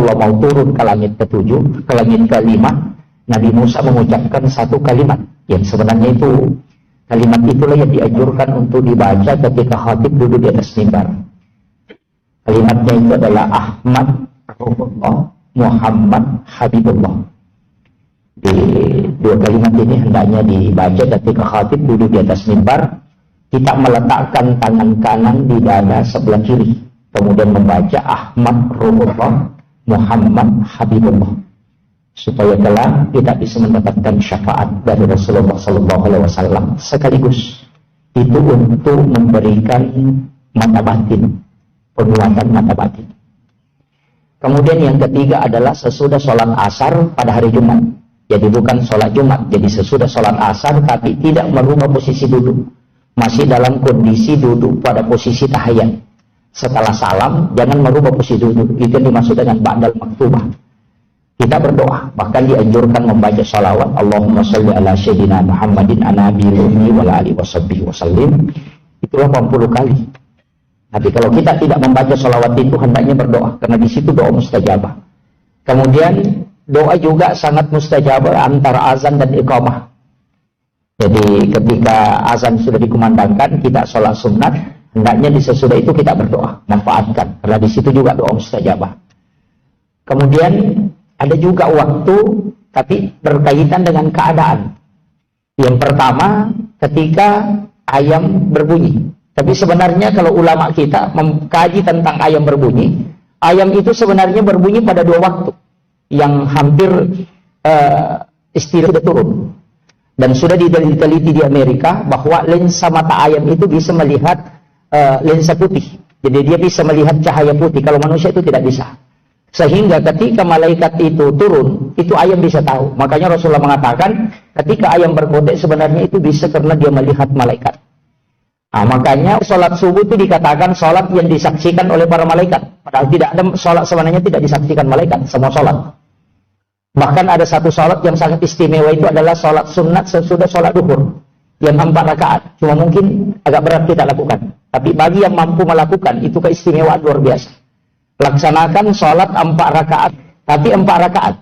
Allah mau turun ke langit ke langit ke-5, Nabi Musa mengucapkan satu kalimat yang sebenarnya itu kalimat itulah yang dianjurkan untuk dibaca ketika khatib duduk di atas mimbar. Kalimatnya itu adalah Ahmad Rasulullah Muhammad Habibullah. Di dua kalimat ini hendaknya dibaca ketika khatib duduk di atas mimbar. Kita meletakkan tangan kanan di dada sebelah kiri, kemudian membaca Ahmad Rasulullah Muhammad Habibullah, supaya kelak kita bisa mendapatkan syafaat dari Rasulullah SAW. Sekaligus itu untuk memberikan mata batin, penguatan mata batin. Kemudian yang ketiga adalah sesudah sholat asar pada hari Jumat. Jadi bukan sholat Jumat, jadi sesudah sholat asar tapi tidak merubah posisi duduk, masih dalam kondisi duduk pada posisi tahiyat. Setelah salam jangan merubah posisi duduk, itu dimaksud dengan ba'dal maktubah. Kita berdoa, bahkan dianjurkan membaca salawat Allahumma sholli ala sayyidina Muhammadin anabil ummi wa ala alihi washabbihi wasallim, itu 80 kali. Tapi kalau kita tidak membaca salawat itu, hendaknya berdoa, karena di situ doa mustajabah. Kemudian doa juga sangat mustajabah antara azan dan iqamah. Jadi ketika azan sudah dikumandangkan, kita sholat sunat, hendaknya di sesudah itu kita berdoa, manfaatkan, karena di situ juga doa mustajabah. Kemudian ada juga waktu, tapi berkaitan dengan keadaan. Yang pertama, ketika ayam berbunyi. Tapi sebenarnya kalau ulama kita mengkaji tentang ayam berbunyi, ayam itu sebenarnya berbunyi pada dua waktu yang hampir istilah sudah turun. Dan sudah diteliti di Amerika bahwa lensa mata ayam itu bisa melihat lensa putih. Jadi dia bisa melihat cahaya putih. Kalau manusia itu tidak bisa. Sehingga ketika malaikat itu turun, itu ayam bisa tahu. Makanya Rasulullah mengatakan ketika ayam berkodek sebenarnya itu bisa karena dia melihat malaikat. Nah, makanya sholat subuh itu dikatakan sholat yang disaksikan oleh para malaikat. Padahal tidak ada sholat sebenarnya tidak disaksikan malaikat, semua sholat. Bahkan ada satu sholat yang sangat istimewa, itu adalah sholat sunat sesudah sholat duhur, yang 4 rakaat. Cuma mungkin agak berat kita lakukan. Tapi bagi yang mampu melakukan, itu keistimewaan luar biasa. Laksanakan sholat 4 rakaat, tapi 4 rakaat.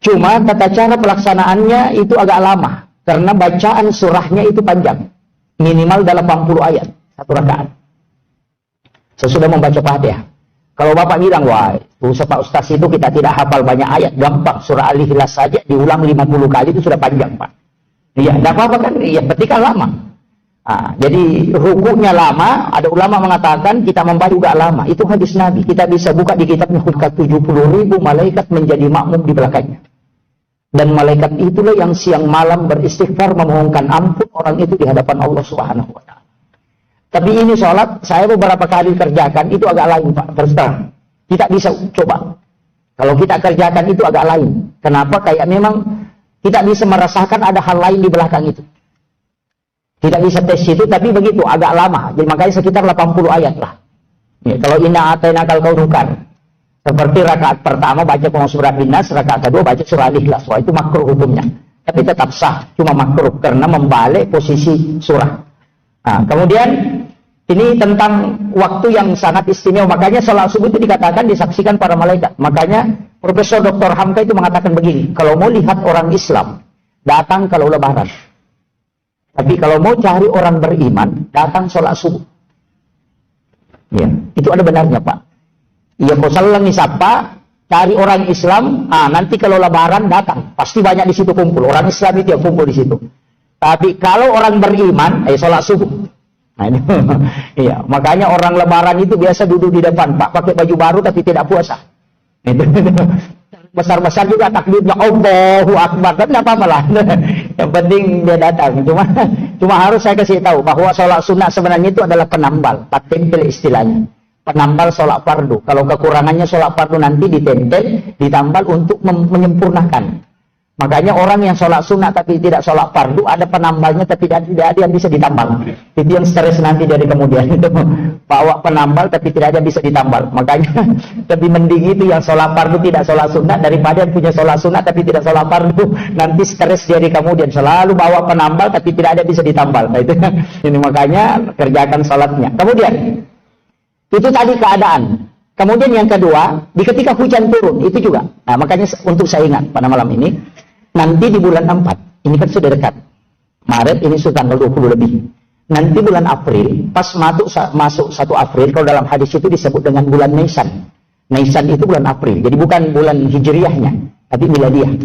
Cuma tata cara pelaksanaannya itu agak lama, karena bacaan surahnya itu panjang. Minimal 80 ayat, 1 rakaat. Sesudah membaca Fatihah. Kalau Bapak bilang, wah, Pak Ustaz itu kita tidak hafal banyak ayat, gampang, surah Al-Ikhlas saja diulang 50 kali itu sudah panjang, Pak. Iya, tidak apa-apa kan, ya berarti kan lama. Nah, jadi rukuknya lama, ada ulama mengatakan kita membaca juga lama. Itu hadis Nabi, kita bisa buka di kitabnya, 70.000 malaikat menjadi makmum di belakangnya. Dan malaikat itulah yang siang malam beristighfar memohonkan ampun orang itu di hadapan Allah Subhanahu wa taala. Tapi ini sholat, saya beberapa kali kerjakan, itu agak lain, Pak, terus terang. Kita bisa coba. Kalau kita kerjakan itu agak lain. Kenapa? Kayak memang kita bisa merasakan ada hal lain di belakang itu. Tidak bisa tes itu, tapi begitu, agak lama. Jadi makanya sekitar 80 ayat lah. Ya, kalau inna atainakal kautsar, seperti rakaat pertama baca surat An-Nas, rakaat kedua baca surah Al-Ikhlas. Wah, itu makruh hukumnya. Tapi tetap sah, cuma makruh karena membalik posisi surah. Nah, kemudian ini tentang waktu yang sangat istimewa. Makanya sholat subuh itu dikatakan disaksikan para malaikat. Makanya Profesor Dr. Hamka itu mengatakan begini, kalau mau lihat orang Islam, datang kalau lebaran. Tapi kalau mau cari orang beriman, datang sholat subuh. Ya, itu ada benarnya, Pak. Ya, kalau salah siapa, cari orang Islam, nanti kalau lebaran datang, pasti banyak di situ kumpul. Orang Islam itu yang kumpul di situ. Tapi kalau orang beriman, sholat subuh. Nah, ini, iya, makanya orang lebaran itu biasa duduk di depan, Pak, pakai baju baru tapi tidak puasa. Itu besar-besar juga takbirnya Allahu Akbar, tapi tidak apa-apa lah. Yang penting dia datang. Cuma harus saya kasih tahu bahwa sholat sunnah sebenarnya itu adalah penambal, tempel istilahnya. Penambal sholat fardu. Kalau kekurangannya sholat fardu nanti ditempel, ditambal untuk menyempurnakan. Makanya orang yang sholat sunnah tapi tidak sholat fardu, ada penambalnya tapi tidak ada yang bisa ditambal. Itu yang stres nanti dari kemudian itu. Bawa penambal tapi tidak ada yang bisa ditambal. Makanya lebih mending itu yang sholat fardu tidak sholat sunnah daripada yang punya sholat sunnah tapi tidak sholat fardu. Nanti stres dari kemudian. Selalu bawa penambal tapi tidak ada yang bisa ditambal. Nah, itu ini makanya kerjakan sholatnya. Kemudian itu tadi keadaan. Kemudian yang kedua, di ketika hujan turun, itu juga. Nah, makanya untuk saya ingat pada malam ini, nanti di bulan 4, ini kan sudah dekat. Maret ini sudah tanggal 20 lebih. Nanti bulan April, pas masuk 1 April, kalau dalam hadis itu disebut dengan bulan Nisan. Nisan itu bulan April, jadi bukan bulan Hijriahnya, tapi Miladiah.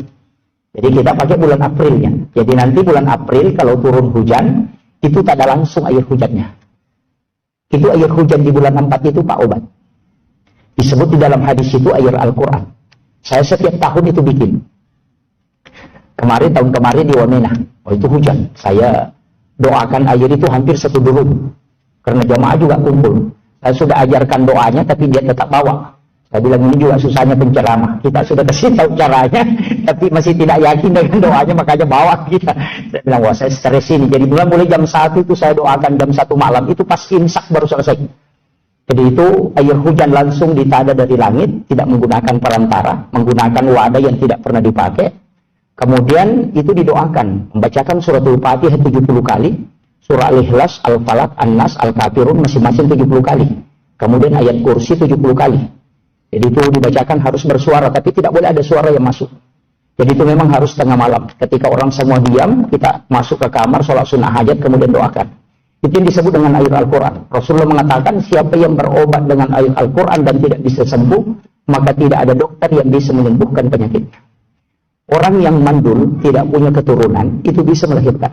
Jadi kita pakai bulan Aprilnya. Jadi nanti bulan April kalau turun hujan, itu tak ada langsung air hujannya. Itu air hujan di bulan 4 itu Pak obat. Disebut di dalam hadis itu air Al-Quran. Saya setiap tahun itu bikin. Tahun kemarin di Wamena, itu hujan. Saya doakan air itu hampir 1 drum. Karena jamaah juga kumpul. Saya sudah ajarkan doanya, tapi dia tetap bawa. Saya bilang ini juga susahnya penceramah. Kita sudah kasih tahu caranya, tapi masih tidak yakin dengan doanya, makanya bawa kita. Saya bilang, wah saya stres ini. Jadi mulai jam 1 itu saya doakan jam 1 malam. Itu pas imsak baru selesai. Jadi itu air hujan langsung ditada dari langit, tidak menggunakan perantara, menggunakan wadah yang tidak pernah dipakai. Kemudian itu didoakan, membacakan suratul Fatihah 70 kali, surah Al-Ikhlas, Al-Falaq, An-Nas, Al-Kafirun masing-masing 70 kali. Kemudian ayat kursi 70 kali. Jadi itu dibacakan harus bersuara, tapi tidak boleh ada suara yang masuk. Jadi itu memang harus tengah malam. Ketika orang semua diam, kita masuk ke kamar, sholat sunnah hajat, kemudian doakan. Itu yang disebut dengan air Al-Quran. Rasulullah mengatakan siapa yang berobat dengan air Al-Quran dan tidak bisa sembuh, maka tidak ada dokter yang bisa menyembuhkan penyakitnya. Orang yang mandul, tidak punya keturunan, itu bisa melahirkan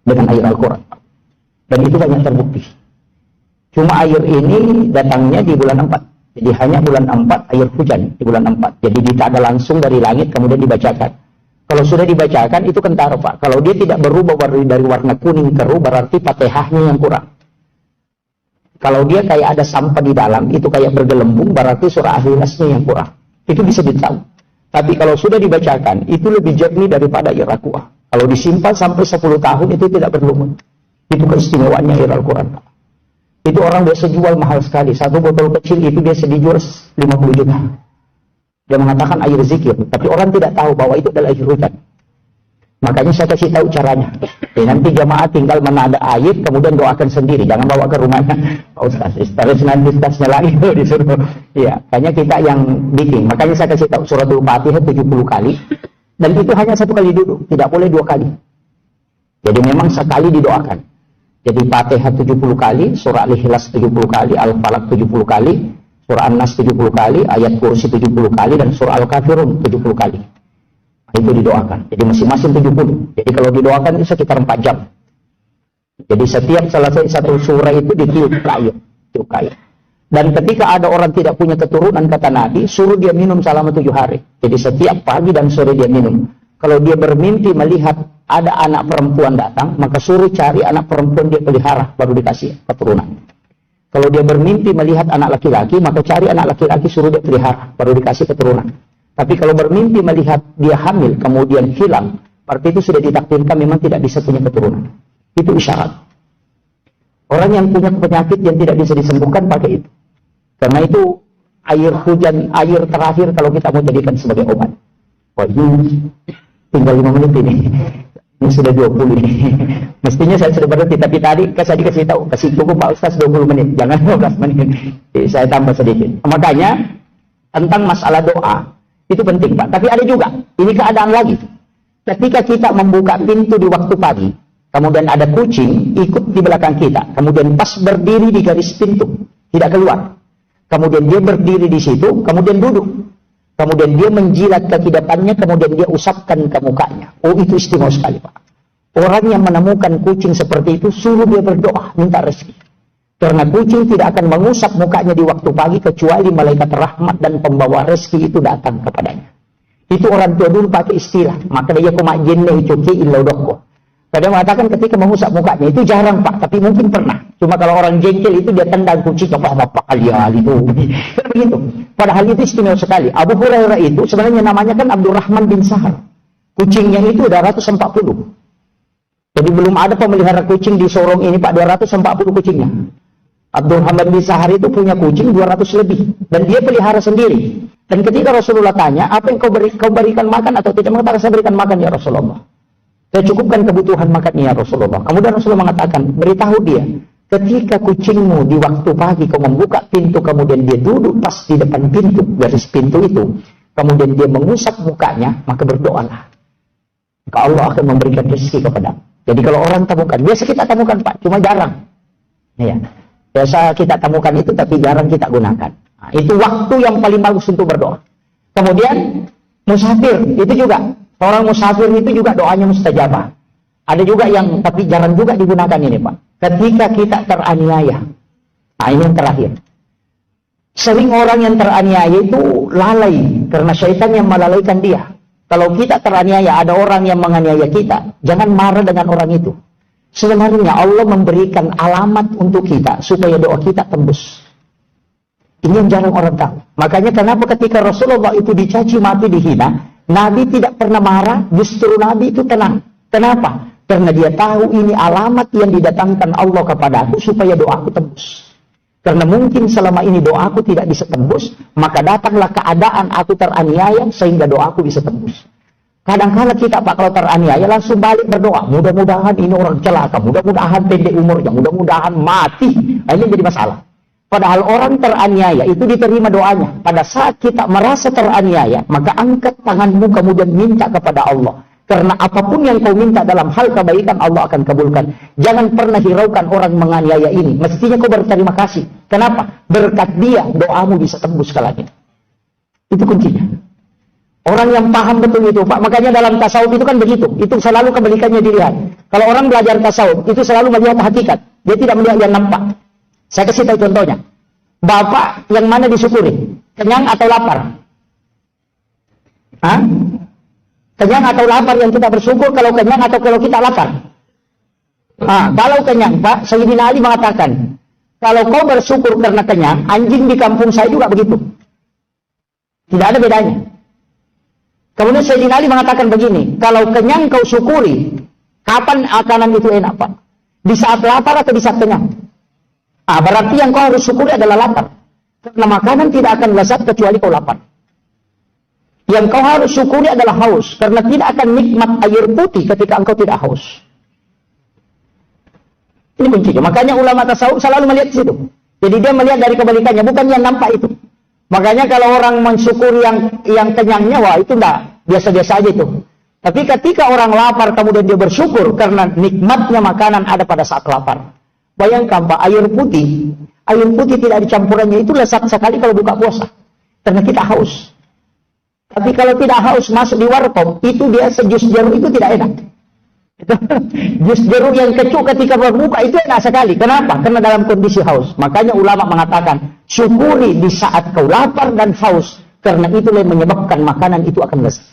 dengan air Al-Quran. Dan itu banyak terbukti. Cuma air ini datangnya di bulan 4. Jadi hanya bulan 4 air hujan di bulan 4. Jadi ditada langsung dari langit kemudian dibacakan. Kalau sudah dibacakan itu kentara Pak. Kalau dia tidak berubah dari warna kuning keruh, berarti Fatihahnya yang kurang. Kalau dia kayak ada sampah di dalam, itu kayak bergelembung, berarti surah Al-Ikhlasnya yang kurang. Itu bisa ditahu. Tapi kalau sudah dibacakan, itu lebih jernih daripada air Aqua. Kalau disimpan sampai 10 tahun itu tidak berlumut. Itu keistimewaannya air Al-Quran Pak. Itu orang biasa jual mahal sekali. 1 botol kecil itu biasa dijual 50 juta. Dia mengatakan air zikir, tapi orang tidak tahu bahwa itu adalah air hujan. Makanya saya kasih tahu caranya. Nanti jamaah tinggal menada air, kemudian doakan sendiri, jangan bawa ke rumahnya. Pak Ustaz, terus nanti tasnya lagi tuh disuruh. Iya, hanya kita yang bikin. Makanya saya kasih tahu suratul Fatihah 70 kali, dan itu hanya 1 kali duduk, tidak boleh 2 kali. Jadi memang sekali didoakan. Jadi Fatihah 70 kali, surah Al-Ikhlas 70 kali, Al-Falaq 70 kali, surah An-Nas 70 kali, ayat kursi 70 kali, dan surah Al-Kafirun 70 kali. Itu didoakan. Jadi masing-masing 70. Jadi kalau didoakan itu sekitar 4 jam. Jadi setiap selesai 1 surah itu ditiup ke air. Dan ketika ada orang tidak punya keturunan, kata Nabi, suruh dia minum selama 7 hari. Jadi setiap pagi dan sore dia minum. Kalau dia bermimpi melihat ada anak perempuan datang, maka suruh cari anak perempuan dia pelihara, baru dikasih keturunan. Kalau dia bermimpi melihat anak laki-laki, maka cari anak laki-laki suruh dia pelihara, baru dikasih keturunan. Tapi kalau bermimpi melihat dia hamil, kemudian hilang, berarti itu sudah ditakdirkan memang tidak bisa punya keturunan. Itu isyarat. Orang yang punya penyakit yang tidak bisa disembuhkan pakai itu. Karena itu air hujan, air terakhir kalau kita mau jadikan sebagai obat. Oh ini tinggal 5 menit ini. Ini sudah 20 ini. Mestinya saya sudah berhenti, tapi tadi saya dikasih tahu, kasih cukup Pak Ustaz 20 menit, jangan 15 menit. Jadi saya tambah sedikit. Makanya tentang masalah doa itu penting Pak. Tapi ada juga, ini keadaan lagi. Ketika kita membuka pintu di waktu pagi, kemudian ada kucing ikut di belakang kita, kemudian pas berdiri di garis pintu, tidak keluar. Kemudian dia berdiri di situ, kemudian duduk. Kemudian dia menjilat kaki depannya, kemudian dia usapkan ke mukanya. Oh, itu istimewa sekali Pak. Orang yang menemukan kucing seperti itu, suruh dia berdoa, minta rezeki. Karena kucing tidak akan mengusap mukanya di waktu pagi, kecuali malaikat rahmat dan pembawa rezeki itu datang kepadanya. Itu orang tua dulu pakai istilah, maka dia kumak jenne icuki ilodoko. Kadang mengatakan ketika mengusap mukanya, itu jarang Pak, tapi mungkin pernah. Cuma kalau orang jengkel itu dia tendang kucing, bapak kalian itu. Kan begitu. Padahal itu istimewa sekali. Abu Hurairah itu sebenarnya namanya kan Abdurrahman bin Sahar. Kucingnya itu ada 240. Jadi belum ada pemelihara kucing di Sorong ini Pak, 240 kucingnya. Abdurrahman bin Sahar itu punya kucing 200 lebih. Dan dia pelihara sendiri. Dan ketika Rasulullah tanya, apa yang kau berikan makan atau tidak? Mengatakan, saya berikan makan ya Rasulullah. Saya cukupkan kebutuhan makannya ya Rasulullah. Kemudian Rasulullah mengatakan, beritahu dia, Ketika kucingmu di waktu pagi kau membuka pintu, kemudian dia duduk pas di depan pintu, garis pintu itu, kemudian dia mengusap mukanya, maka berdoalah. Maka Allah akan memberikan rezeki kepada. Jadi kalau orang temukan, biasa kita temukan Pak, cuma jarang. Ya. Biasa kita temukan itu, tapi jarang kita gunakan. Nah, itu waktu yang paling bagus untuk berdoa. Kemudian musafir, itu juga. Orang musafir itu juga doanya mustajabah. Ada juga yang, tapi jarang juga digunakan ini Pak. Ketika kita teraniaya. Nah ini yang terakhir. Sering orang yang teraniaya itu lalai. Karena syaitan yang melalaikan dia. Kalau kita teraniaya, ada orang yang menganiaya kita. Jangan marah dengan orang itu. Sebenarnya Allah memberikan alamat untuk kita. Supaya doa kita tembus. Ini yang jarang orang tahu. Makanya kenapa ketika Rasulullah itu dicaci maki, dihina, Nabi tidak pernah marah. Justru Nabi itu tenang. Kenapa? Karena dia tahu ini alamat yang didatangkan Allah kepadaku supaya doaku tembus. Karena mungkin selama ini doaku tidak bisa tembus, maka datanglah keadaan aku teraniaya sehingga doaku bisa tembus. Kadang-kala kita Pak kalau teraniaya langsung balik berdoa. Mudah-mudahan ini orang celaka, mudah-mudahan pendek umurnya, mudah-mudahan mati. Nah, ini jadi masalah. Padahal orang teraniaya itu diterima doanya. Pada saat kita merasa teraniaya, maka angkat tanganmu kemudian minta kepada Allah. Karena apapun yang kau minta dalam hal kebaikan Allah akan kabulkan. Jangan pernah hiraukan orang menganiaya ini. Mestinya kau berterima kasih. Kenapa? Berkat dia doamu bisa tembus ke langit. Itu kuncinya. Orang yang paham betul itu Pak. Makanya dalam tasawuf itu kan begitu. Itu selalu kebalikannya dilihat. Kalau orang belajar tasawuf itu selalu melihat hakikat. Dia tidak melihat yang nampak. Saya kasih tahu contohnya. Bapak yang mana disyukuri? Kenyang atau lapar? Hah? Kenyang atau lapar yang kita bersyukur, kalau kenyang atau kalau kita lapar? Nah, kalau kenyang Pak, Sayyidina Ali mengatakan, kalau kau bersyukur karena kenyang, anjing di kampung saya juga begitu. Tidak ada bedanya. Kemudian Sayyidina Ali mengatakan begini, kalau kenyang kau syukuri, kapan makanan itu enak Pak? Di saat lapar atau di saat kenyang? Nah, berarti yang kau harus syukuri adalah lapar. Karena makanan tidak akan lezat kecuali kau lapar. Yang kau harus syukuri adalah haus. Karena tidak akan nikmat air putih ketika engkau tidak haus. Ini kuncinya. Makanya ulama tasawuf selalu melihat di situ. Jadi dia melihat dari kebalikannya. Bukan yang nampak itu. Makanya kalau orang mensyukuri yang kenyangnya, wah itu enggak. Biasa-biasa aja itu. Tapi ketika orang lapar kemudian dia bersyukur. Karena nikmatnya makanan ada pada saat lapar. Bayangkan Pak, air putih. Air putih tidak dicampurannya. Itu lezat sekali kalau buka puasa. Karena kita haus. Tapi kalau tidak haus masuk di warkop, itu biasa jus jeruk itu tidak enak. Jus jeruk yang kecut ketika berbuka itu enak sekali. Kenapa? Karena dalam kondisi haus. Makanya ulama mengatakan, syukuri di saat kau lapar dan haus. Karena itulah yang menyebabkan makanan itu akan lezat.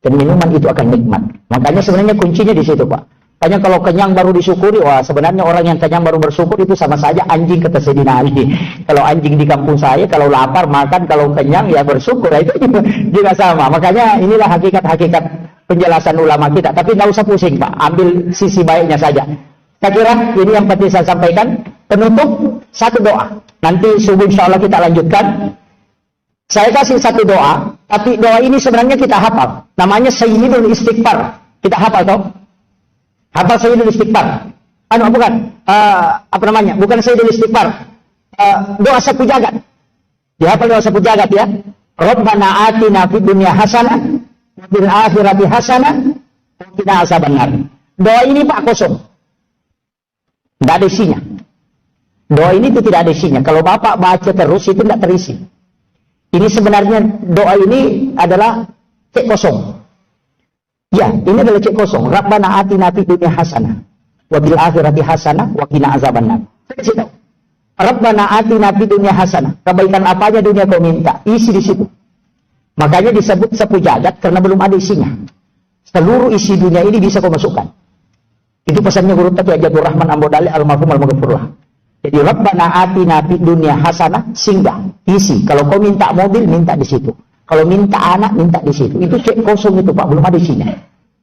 Dan minuman itu akan nikmat. Makanya sebenarnya kuncinya di situ Pak. Makanya kalau kenyang baru disyukuri, wah sebenarnya orang yang kenyang baru bersyukur itu sama saja anjing kata Sayyidina Ali. Kalau anjing di kampung saya, kalau lapar makan, kalau kenyang ya bersyukur. Nah, itu juga sama. Makanya inilah hakikat-hakikat penjelasan ulama kita. Tapi nggak usah pusing Pak, ambil sisi baiknya saja. Saya kira ini yang penting saya sampaikan. Penutup satu doa. Nanti subuh insya Allah kita lanjutkan. Saya kasih satu doa, tapi doa ini sebenarnya kita hafal. Namanya Sayyidul Istighfar. Kita hafal toh? Hafal Sayyidul Istighfar. Bukan. Apa namanya? Bukan Sayyidul Istighfar. Doa sapu jagat. Dihafal doa sapu jagat ya. Rabbana atina fid dunya hasanah wa fil akhirati hasanah wa qina azabannar. Doa ini Pak kosong. Tidak ada isinya. Doa ini itu tidak ada isinya. Kalau Bapak baca terus itu tidak terisi. Ini sebenarnya doa ini adalah cek kosong. Ya, ini adalah cek kosong. Rabbana atina fid dunya hasanah wa bil akhirati hasanah wa qina azabannar. Kasih tahu. Rabbana atina fid dunya hasanah. Kebaikan apa aja dunia kau minta, isi di situ. Makanya disebut sapu jagat karena belum ada isinya. Seluruh isi dunia ini bisa kau masukkan. Itu pesannya Guru Taqi Ajadur Rahman Ambodali almarhum al-maghfurlah. Jadi Rabbana atina fid dunya hasanah, singgah, isi. Kalau kau minta mobil, minta di situ. Kalau minta anak, minta di situ. Itu cek kosong itu Pak, belum ada isinya.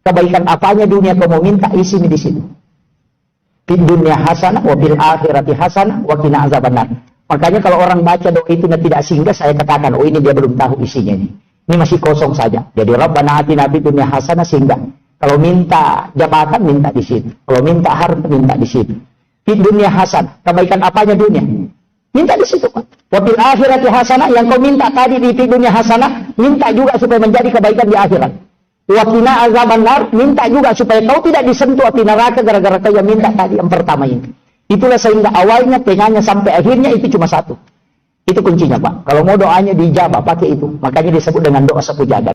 Kebaikan apanya dunia kau mau minta, isi di situ. Fid dunya hasanah wa bil akhirati hasanah wa qina azabannar. Makanya kalau orang baca doa itu dan tidak singgah, saya katakan, oh ini dia belum tahu isinya ini. Ini masih kosong saja. Jadi Rabbana atina fid dunya hasanah, singgah. Kalau minta jabatan, minta di situ. Kalau minta harta, minta di situ. Di dunia hasanah. Kebaikan apanya dunia? Minta di situ, Pak. Wafil akhirati hasanah, yang kau minta tadi di dunia hasanah, minta juga supaya menjadi kebaikan di akhirat. Wakina azaban nar, minta juga supaya kau tidak disentuh api neraka gara-gara kau yang minta tadi yang pertama ini. Itulah sehingga awalnya, tengahnya sampai akhirnya itu cuma satu. Itu kuncinya, Pak. Kalau mau doanya dijabah, pakai itu. Makanya disebut dengan doa sapu jagat.